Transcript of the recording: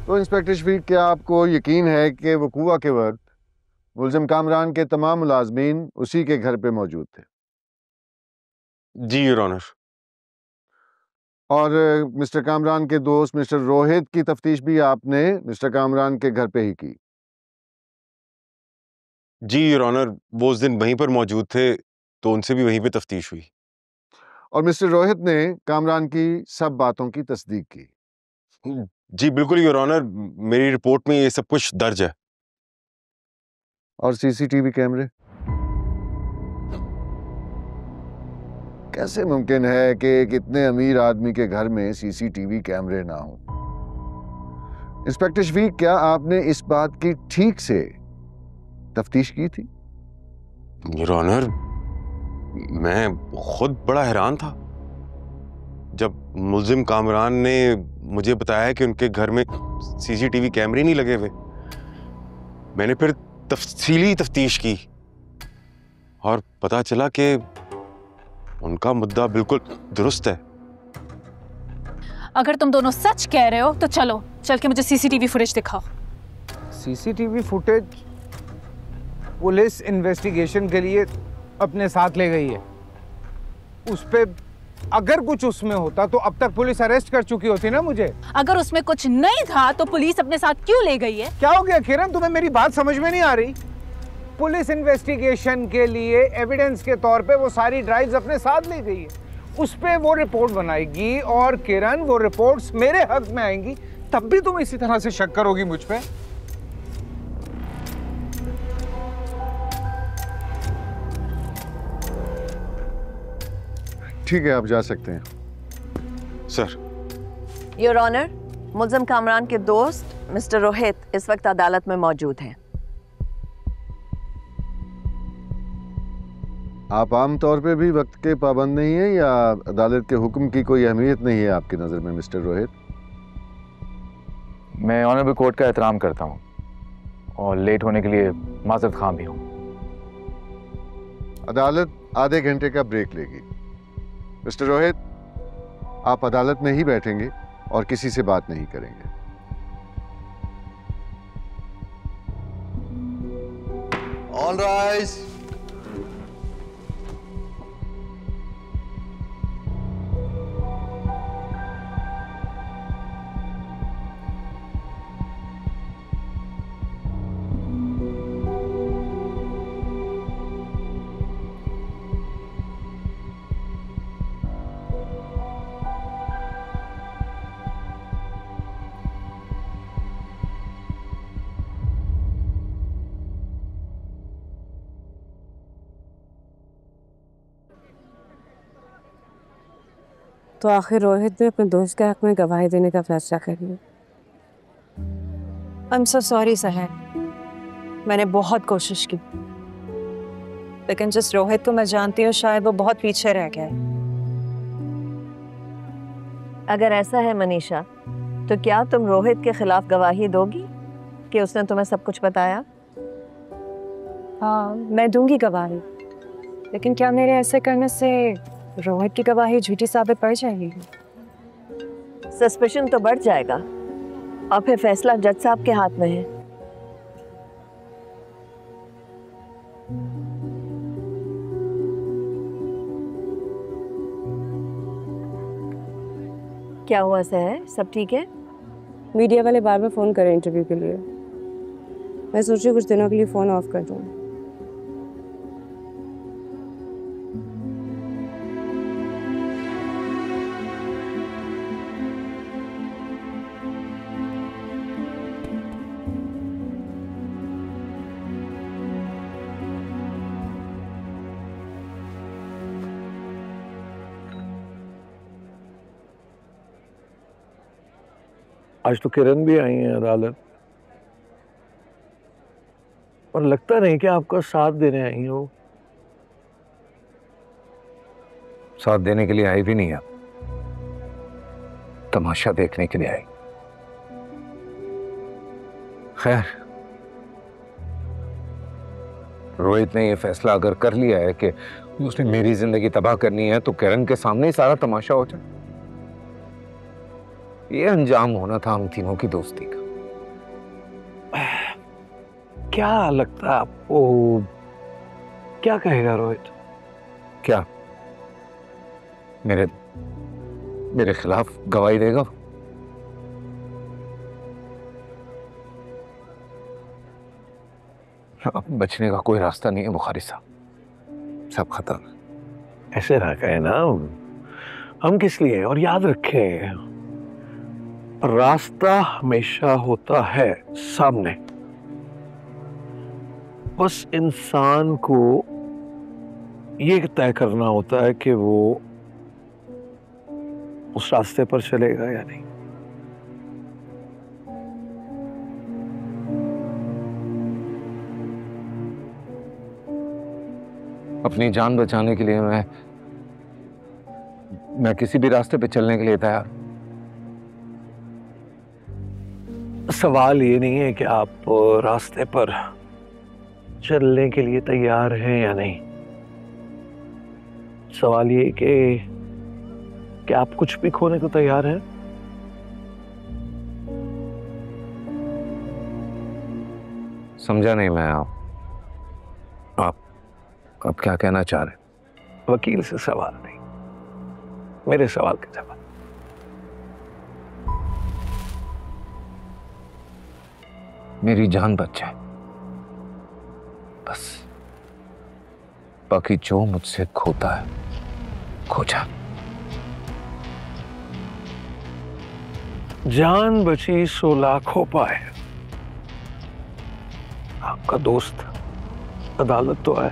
तो इंस्पेक्टर शफीक, क्या आपको यकीन है कि वकूआ के वक्त मुलजिम कामरान के तमाम मुलाजमीन उसी के घर पे मौजूद थे? जी योर ऑनर। और मिस्टर कामरान के दोस्त मिस्टर रोहित की तफ्तीश भी आपने मिस्टर कामरान के घर पे ही की? जी योर ऑनर, वो उस दिन वहीं पर मौजूद थे तो उनसे भी वहीं पे तफ्तीश हुई। और मिस्टर रोहित ने कामरान की सब बातों की तस्दीक की? जी बिल्कुल योर ऑनर, मेरी रिपोर्ट में ये सब कुछ दर्ज है। और सीसीटीवी कैमरे? कैसे मुमकिन है कि एक इतने अमीर आदमी के घर में सीसीटीवी कैमरे ना हो? इंस्पेक्टर शफीक, क्या आपने इस बात की ठीक से तफ्तीश की थी? योर ऑनर, मैं खुद बड़ा हैरान था जब मुलजिम कामरान ने मुझे बताया कि उनके घर में सीसीटीवी कैमरे नहीं लगे हुए। मैंने फिर तफसीली तफ्तीश की और पता चला कि उनका मुद्दा बिल्कुल दुरुस्त है। अगर तुम दोनों सच कह रहे हो तो चलो, चल के मुझे सीसीटीवी फुटेज दिखाओ। सीसीटीवी फुटेज पुलिस इन्वेस्टिगेशन के लिए अपने साथ ले गई है। उस पे अगर कुछ उसमें होता तो अब तक पुलिस अरेस्ट कर चुकी होती ना मुझे। अगर उसमें कुछ नहीं था तो पुलिस अपने साथ क्यों ले गई है? क्या हो गया किरण, तुम्हें मेरी बात समझ में नहीं आ रही? पुलिस इन्वेस्टिगेशन के लिए एविडेंस के तौर पे वो सारी ड्राइव्स अपने साथ ले गई है। उस पे वो रिपोर्ट बनाएगी और किरण वो रिपोर्ट्स मेरे हक में आएंगी, तब भी तुम इसी तरह से शक करोगी मुझ पे? ठीक है, आप जा सकते हैं। सर। योर ऑनर, मुलजिम कामरान के दोस्त मिस्टर रोहित इस वक्त अदालत में मौजूद हैं। आप आम तौर पे भी वक्त के पाबंद नहीं है या अदालत के हुक्म की कोई अहमियत नहीं है आपकी नज़र में मिस्टर रोहित? मैं ऑनरेबल कोर्ट का एहतराम करता हूँ और लेट होने के लिए माजरत खां भी हूँ। अदालत आधे घंटे का ब्रेक लेगी। मिस्टर रोहित, आप अदालत में ही बैठेंगे और किसी से बात नहीं करेंगे। All rise. तो आखिर रोहित ने अपने दोस्त के हक में गवाही देने का फैसला कर लिया। आई एम सो सॉरी साहब, मैंने बहुत कोशिश की, लेकिन जिस रोहित को मैं जानती हूँ शायद वो बहुत पीछे रह गया है। अगर ऐसा है मनीषा, तो क्या तुम रोहित के खिलाफ गवाही दोगी कि उसने तुम्हें सब कुछ बताया? हाँ, मैं दूंगी गवाही, लेकिन क्या मेरे ऐसे करने से रोहित की गवाही झूठी साबित पड़ जाएगी? सस्पेशन तो बढ़ जाएगा और फिर फैसला जज साहब के हाथ में है। क्या हुआ सहर, सब ठीक है? मीडिया वाले बार बार फ़ोन करें इंटरव्यू के लिए। मैं सोची कुछ दिनों के लिए फ़ोन ऑफ कर दूँ। आज तो किरण भी आई है अदालत, और लगता नहीं कि आपका साथ देने आई है वो। साथ देने के लिए आई भी नहीं है, तमाशा देखने के लिए आई। खैर, रोहित ने यह फैसला अगर कर लिया है कि उसने मेरी जिंदगी तबाह करनी है, तो किरण के सामने ही सारा तमाशा हो जाए। ये अंजाम होना था हम तीनों की दोस्ती का। क्या लगता है आपको, क्या कहेगा रोहित? क्या मेरे खिलाफ गवाही देगा? अब बचने का कोई रास्ता नहीं है बुखारी साहब, सब खत्म। ऐसे ना कहे ना, हम किस लिए? और याद रखें, रास्ता हमेशा होता है सामने, बस इंसान को ये तय करना होता है कि वो उस रास्ते पर चलेगा या नहीं। अपनी जान बचाने के लिए मैं किसी भी रास्ते पे चलने के लिए तैयार। सवाल ये नहीं है कि आप रास्ते पर चलने के लिए तैयार हैं या नहीं, सवाल ये कि आप कुछ भी खोने को तैयार हैं? समझा नहीं मैं। आप क्या कहना चाह रहे हैं? वकील से सवाल नहीं, मेरे सवाल का जवाब। मेरी जान बच जाए बस, बाकी जो मुझसे खोता है खो जा। जान बची सो लाखों पाए। आपका दोस्त अदालत तो है,